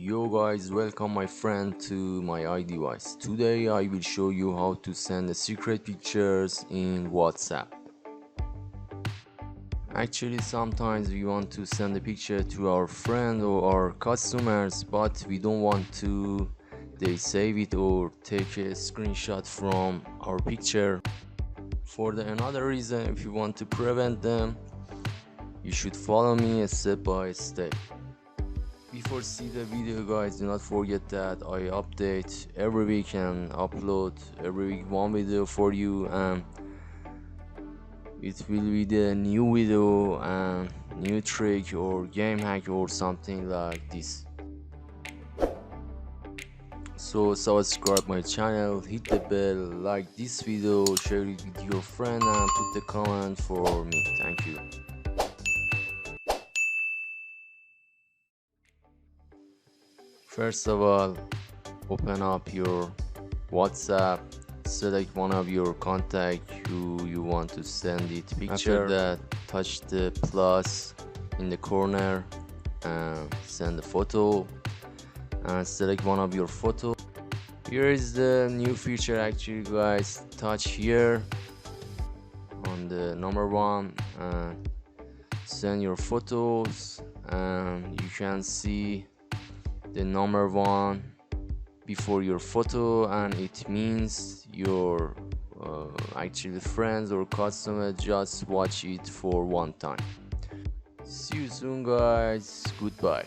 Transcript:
Yo guys, welcome my friend to my iDevice. Today I will show you how to send secret pictures in WhatsApp. Actually, sometimes we want to send a picture to our friend or our customers, but we don't want to they save it or take a screenshot from our picture. For another reason, if you want to prevent them, you should follow me step by step. Before see the video guys, do not forget that I update every week and upload every week one video for you, and it will be the new video and new trick or game hack or something like this. So subscribe my channel, hit the bell, like this video, share it with your friend and put the comment for me. Thank you. First of all, open up your WhatsApp, select one of your contacts who you want to send it picture. After that, touch the plus in the corner and send a photo, and select one of your photo. Here is the new feature actually guys. Touch here on the number one and send your photos, and you can see the number one before your photo, and it means your actually friends or customer just watch it for one time. See you soon guys, goodbye.